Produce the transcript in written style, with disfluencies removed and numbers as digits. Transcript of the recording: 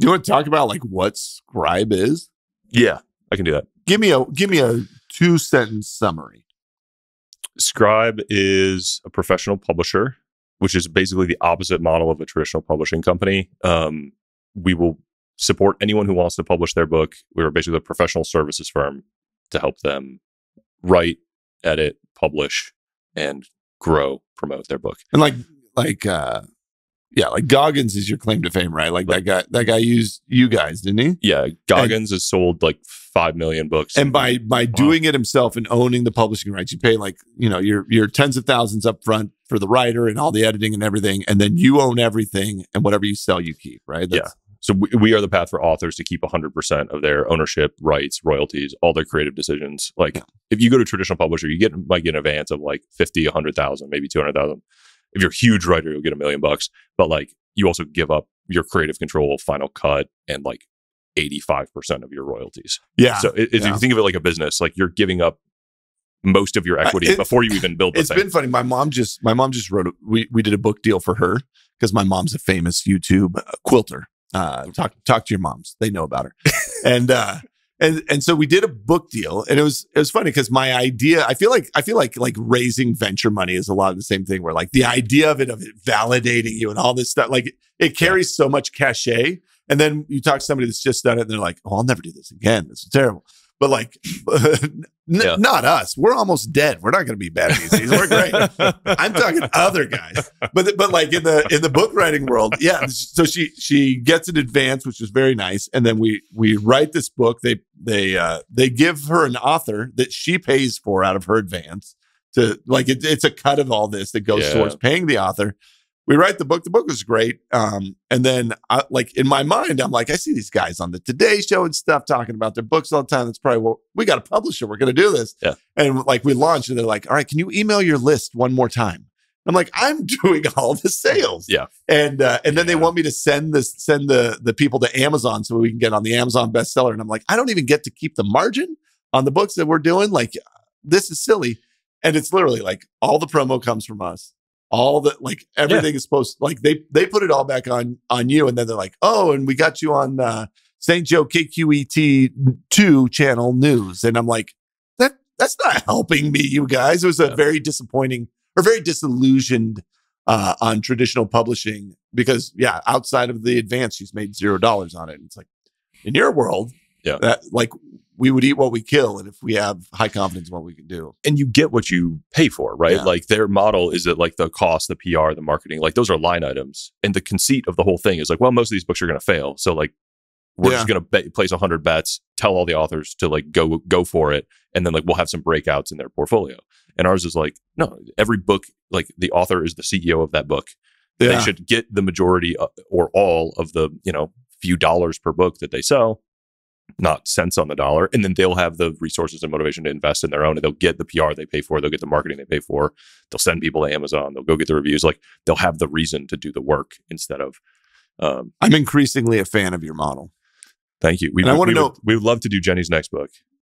Do you want to talk about like what Scribe is? Yeah, I can do that. Give me a 2-sentence summary. Scribe is a professional publisher, which is basically the opposite model of a traditional publishing company. We will support anyone who wants to publish their book. We're basically a professional services firm to help them write, edit, publish, and grow, promote their book. And like Goggins is your claim to fame, right? Like that guy used you guys, didn't he? Yeah, Goggins has sold like 5 million books. And by doing it himself and owning the publishing rights, you pay like, your tens of thousands up front for the writer and all the editing and everything, and then you own everything, and whatever you sell, you keep, right? Yeah. So we are the path for authors to keep 100% of their ownership, rights, royalties, all their creative decisions. Like if you go to a traditional publisher, might get an advance of like 50, 100,000, maybe 200,000. If you're a huge writer, you'll get $1 million. But like you also give up your creative control, final cut, and like 85% of your royalties. Yeah. So if you think of it like a business, like you're giving up most of your equity before you even build the thing. It's been funny. My mom just wrote we did a book deal for her because my mom's a famous YouTube quilter. Talk to your moms; they know about her. And so we did a book deal, and it was funny because my idea, I feel like raising venture money is a lot of the same thing, where like the idea of it validating you and all this stuff, like it carries so much cachet. And then you talk to somebody that's just done it, and they're like, "Oh, I'll never do this again. This is terrible." But like, not us. We're almost dead. We're not going to be bad VCs. We're great. I'm talking other guys. But like in the book writing world, yeah. So she gets an advance, which is very nice. And then we write this book. They give her an author that she pays for out of her advance. To like it's a cut of all this that goes towards paying the author. We write the book. The book was great. And then like in my mind, I'm like, I see these guys on the Today Show and stuff talking about their books all the time. That's probably what we got to publish it. We're going to do this. Yeah. And like we launched and they're like, all right, can you email your list one more time? I'm like, I'm doing all the sales. Yeah. And then they want me to send the people to Amazon so we can get on the Amazon bestseller. And I'm like, I don't even get to keep the margin on the books that we're doing. Like, this is silly. And it's literally like all the promo comes from us. All the like everything is supposed to, like they put it all back on you, and then they're like, oh, and we got you on St. Joe KQET2 channel news, and I'm like, that's not helping me, you guys. It was a very disappointing or very disillusioned on traditional publishing because outside of the advance, she's made $0 on it. And it's like in your world, that like we would eat what we kill, and if we have high confidence in what we can do. And you get what you pay for, right? Yeah. Like their model is that like the cost, the PR, the marketing, like those are line items. And the conceit of the whole thing is like, well, most of these books are going to fail. So like we're just going to place 100 bets, tell all the authors to like go for it. And then like we'll have some breakouts in their portfolio. And ours is like, no, every book, like the author is the CEO of that book. Yeah. They should get the majority or all of the, few dollars per book that they sell, not cents on the dollar. And then they'll have the resources and motivation to invest in their own, and they'll get the PR they pay for. They'll get the marketing they pay for. They'll send people to Amazon. They'll go get the reviews. Like they'll have the reason to do the work instead of. I'm increasingly a fan of your model. Thank you. We would love to do Jenny's next book.